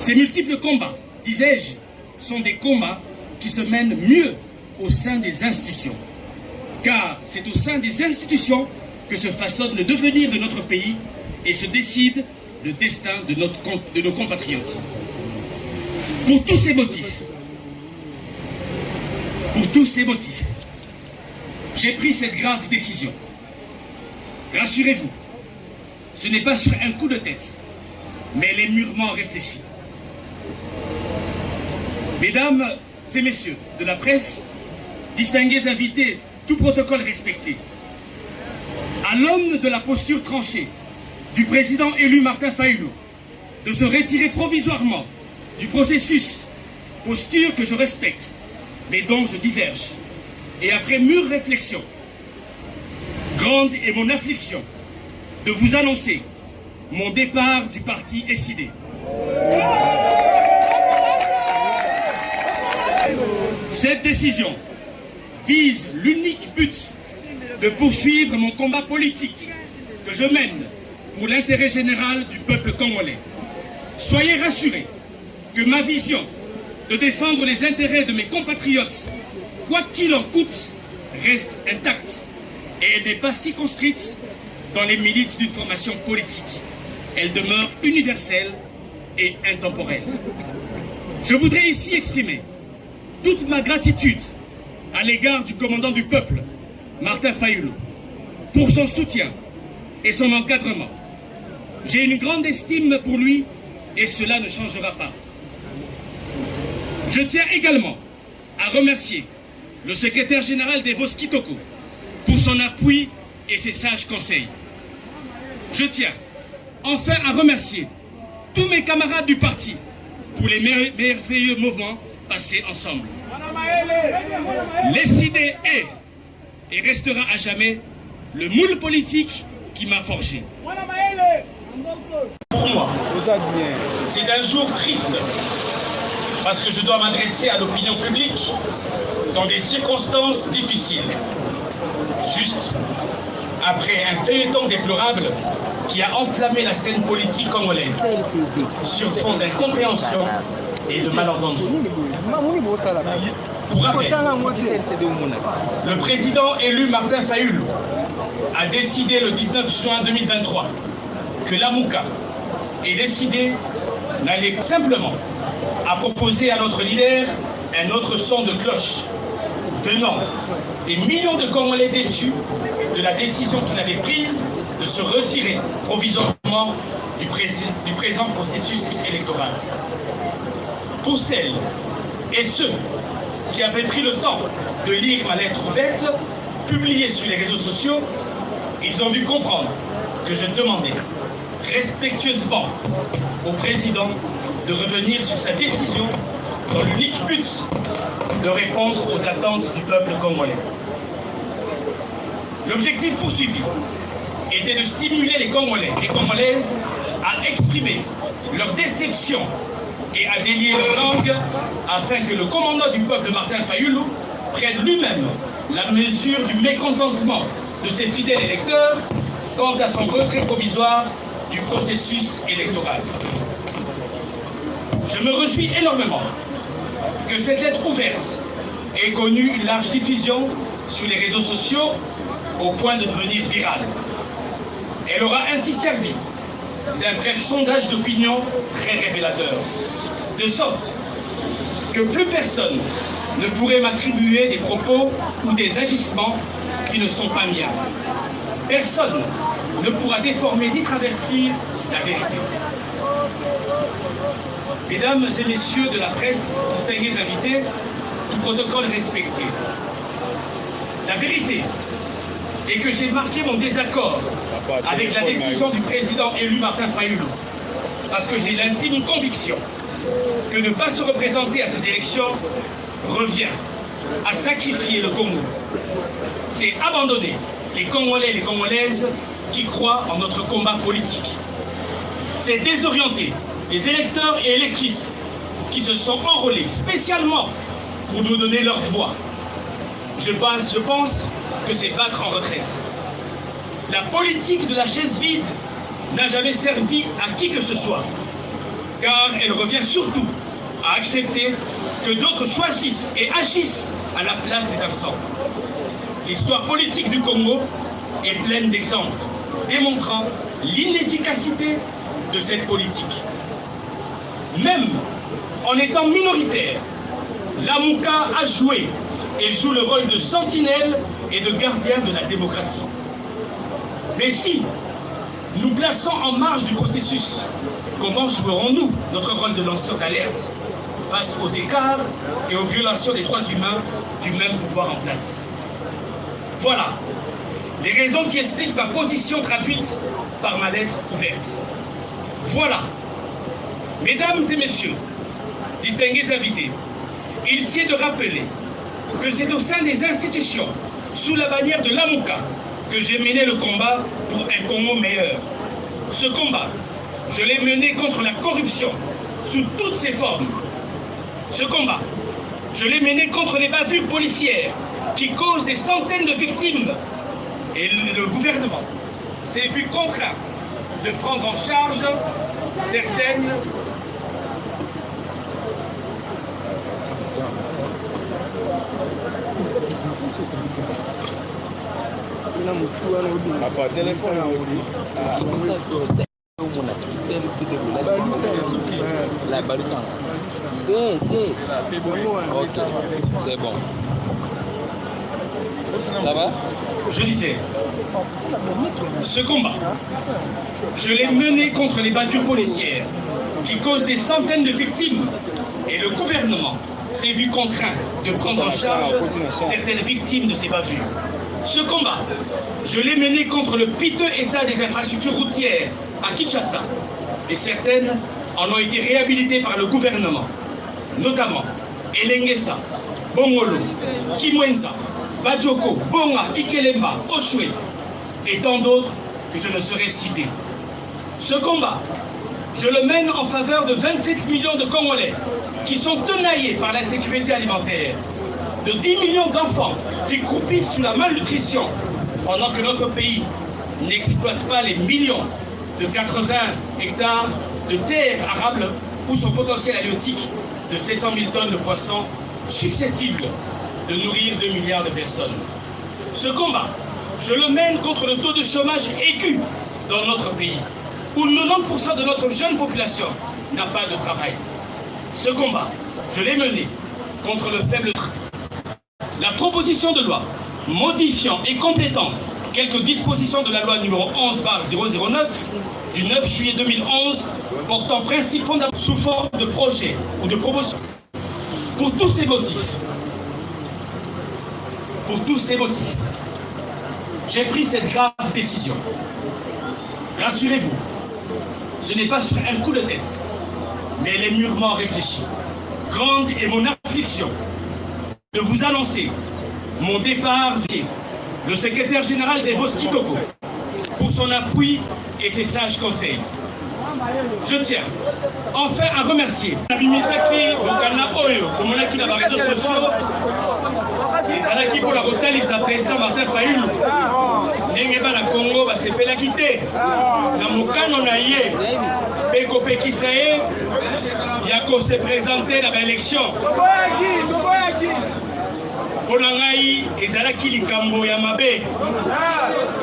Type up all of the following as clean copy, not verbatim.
Ces multiples combats, disais-je, sont des combats qui se mènent mieux au sein des institutions. Car c'est au sein des institutions que se façonne le devenir de notre pays et se décide le destin de nos compatriotes. Pour tous ces motifs, j'ai pris cette grave décision. Rassurez-vous, ce n'est pas sur un coup de tête, mais elle est mûrement réfléchie. Mesdames et messieurs de la presse, distingués invités, tout protocole respecté, à l'homme de la posture tranchée du président élu Martin Fayulu de se retirer provisoirement du processus, posture que je respecte, mais dont je diverge, et après mûre réflexion, grande est mon affliction de vous annoncer mon départ du parti SID. Cette décision vise l'unique but de poursuivre mon combat politique que je mène pour l'intérêt général du peuple congolais. Soyez rassurés que ma vision de défendre les intérêts de mes compatriotes, quoi qu'il en coûte, reste intacte et elle n'est pas circonscrite dans les milices d'une formation politique. Elle demeure universelle et intemporelle. Je voudrais ici exprimer toute ma gratitude à l'égard du commandant du peuple, Martin Fayulu, pour son soutien et son encadrement. J'ai une grande estime pour lui et cela ne changera pas. Je tiens également à remercier le secrétaire général des Vos Kitoko pour son appui et ses sages conseils. Je tiens enfin à remercier tous mes camarades du parti pour les merveilleux moments passés ensemble. SID est et restera à jamais le moule politique qui m'a forgé. Pour moi, c'est un jour triste parce que je dois m'adresser à l'opinion publique dans des circonstances difficiles. Juste après un feuilleton déplorable qui a enflammé la scène politique congolaise sur fond d'incompréhension et de malentendus. Pour rappel, le président élu Martin Fayulu a décidé le 19 juin 2023 que l'Amouka et décidé n'allait simplement à proposer à notre leader un autre son de cloche venant des millions de Congolais déçus de la décision qu'il avait prise de se retirer provisoirement du présent processus électoral. Pour celles et ceux qui avaient pris le temps de lire ma lettre ouverte, publiée sur les réseaux sociaux, ils ont dû comprendre que je demandais respectueusement au président de revenir sur sa décision dans l'unique but de répondre aux attentes du peuple congolais. L'objectif poursuivi était de stimuler les Congolais et Congolaises à exprimer leur déception et à délier leur langue afin que le commandant du peuple Martin Fayulu prenne lui-même la mesure du mécontentement de ses fidèles électeurs quant à son retrait provisoire du processus électoral. Je me réjouis énormément que cette lettre ouverte ait connu une large diffusion sur les réseaux sociaux au point de devenir virale. Elle aura ainsi servi d'un bref sondage d'opinion très révélateur, de sorte que plus personne ne pourrait m'attribuer des propos ou des agissements qui ne sont pas miens. Personne ne pourra déformer ni travestir la vérité. Mesdames et messieurs de la presse, distingués invités, tout protocole respecté. La vérité est que j'ai marqué mon désaccord avec la décision du président élu Martin Fayulu, parce que j'ai l'intime conviction que ne pas se représenter à ces élections revient à sacrifier le Congo. C'est abandonner les Congolais et les Congolaises qui croient en notre combat politique. C'est désorienter les électeurs et électrices qui se sont enrôlés spécialement pour nous donner leur voix. Je pense que c'est battre en retraite. La politique de la chaise vide n'a jamais servi à qui que ce soit. car elle revient surtout à accepter que d'autres choisissent et agissent à la place des absents. L'histoire politique du Congo est pleine d'exemples démontrant l'inefficacité de cette politique. Même en étant minoritaire, la Mouka a joué et joue le rôle de sentinelle et de gardien de la démocratie. Mais si nous plaçons en marge du processus, comment jouerons-nous notre rôle de lanceur d'alerte face aux écarts et aux violations des droits humains du même pouvoir en place? Voilà les raisons qui expliquent ma position traduite par ma lettre ouverte. Voilà, mesdames et messieurs, distingués invités, il sied de rappeler que c'est au sein des institutions, sous la bannière de l'AMUCA, que j'ai mené le combat pour un Congo meilleur. Ce combat, je l'ai mené contre la corruption sous toutes ses formes. Ce combat, je l'ai mené contre les bavures policières qui causent des centaines de victimes. Et le gouvernement s'est vu contraint de prendre en charge certaines C'est bon. Ça va? Je disais, ce combat, je l'ai mené contre les bavures policières qui causent des centaines de victimes et le gouvernement s'est vu contraint de prendre en charge certaines victimes de ces bavures. Ce combat, je l'ai mené contre le piteux état des infrastructures routières à Kinshasa et certaines en ont été réhabilitées par le gouvernement, notamment Elengesa, Bongolo, Kimwenza, Bajoko, Bonga, Ikelemba, Oshwe et tant d'autres que je ne saurais citer. Ce combat, je le mène en faveur de 27 millions de Congolais qui sont tenaillés par l'insécurité alimentaire, de 10 millions d'enfants qui croupissent sous la malnutrition pendant que notre pays n'exploite pas les millions de 80 hectares de terres arables où son potentiel halieutique de 700 000 tonnes de poissons susceptibles de nourrir 2 milliards de personnes. Ce combat, je le mène contre le taux de chômage aigu dans notre pays, où 90% de notre jeune population n'a pas de travail. Ce combat, je l'ai mené contre le faible. La proposition de loi modifiant et complétant quelques dispositions de la loi numéro 11/009 du 9 juillet 2011 portant principes fondamentaux sous forme de projet ou de promotion. Pour tous ces motifs, j'ai pris cette grave décision. Rassurez-vous, ce n'est pas sur un coup de tête, mais elle est mûrement réfléchie. Grande est mon affliction de vous annoncer mon départ le secrétaire général des Voski Koko pour son appui et ses sages conseils. Je tiens enfin à remercier Abimisaki Mokana Oyo, comme on a qui dans les réseaux sociaux, les Anaki pour la hôtel, ils apprécient Martin Fayulu. N'engeba la Congo, c'est pas la quitter. La Mokano Naye, Peko Pekisae, Yako s'est présenté dans l'élection. Fonangai ezalaki likambo ya mabe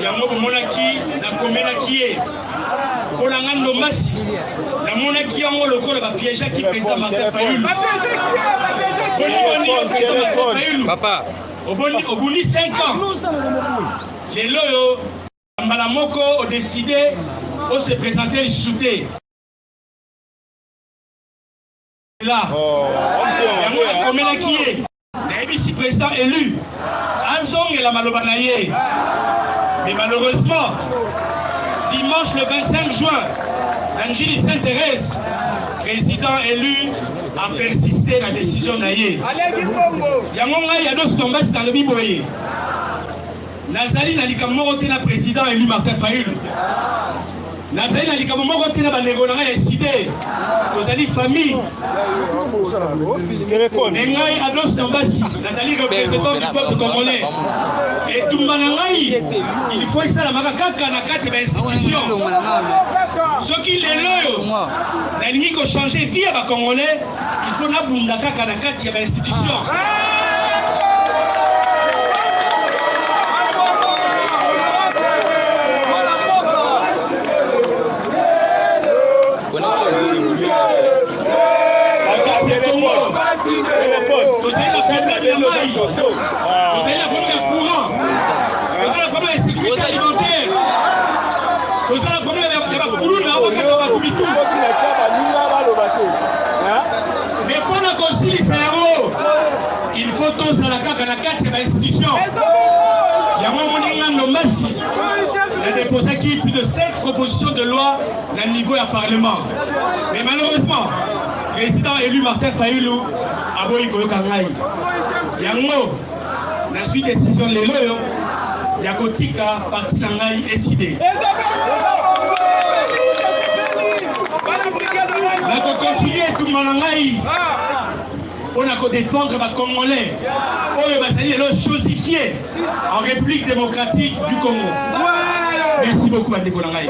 yango bomonaki nakomelaki ye kolanga ndombasi namonaki yango lokola bapiégeaki président Martin Fayulu papa obuni 5 ans lelo oyo mbala moko odécide ose présenter lisusu te là yango nakomelaki ye si président élu, Azong et la Malobanaye. Mais malheureusement, dimanche le 25 juin, l'Angélie Sainte-Thérèse, président élu, a persisté dans la décision naïe. Yangonga Yados Tombas dans le Biboye. Nazali Nalikamorote na président élu Martin Fayulu. Nazali Nalikamorote na Banégonanga décidé. Vous allez famille. Nengai Ados Tombasi, Nazali représentant du peuple congolais. Et tout Manangai, il faut que ça la Makaka na 4 institutions. Ce qui est là, il faut changer vie à Congolais, il faut n'abundaka kanakati ya institution. Vous avez la problème de maille, vous avez la problème de courant, vous avez la problème de sécurité alimentaire, vous avez la problème de mais pour la conciliation, il faut tous à la CAC, à la 4e institution. Il y a un moment il a déposé plus de 7 propositions de loi à niveau du Parlement. Mais malheureusement, le président élu Martin Fayulu a beau Kangai. Il y a un mot, la suite décision de l'élo, il y a Kotika, parti d'Angai décidé. On a continué tout le monde on a défendre les Congolais. On va chosifier en République démocratique du Congo. Merci beaucoup, Mme Nikolai.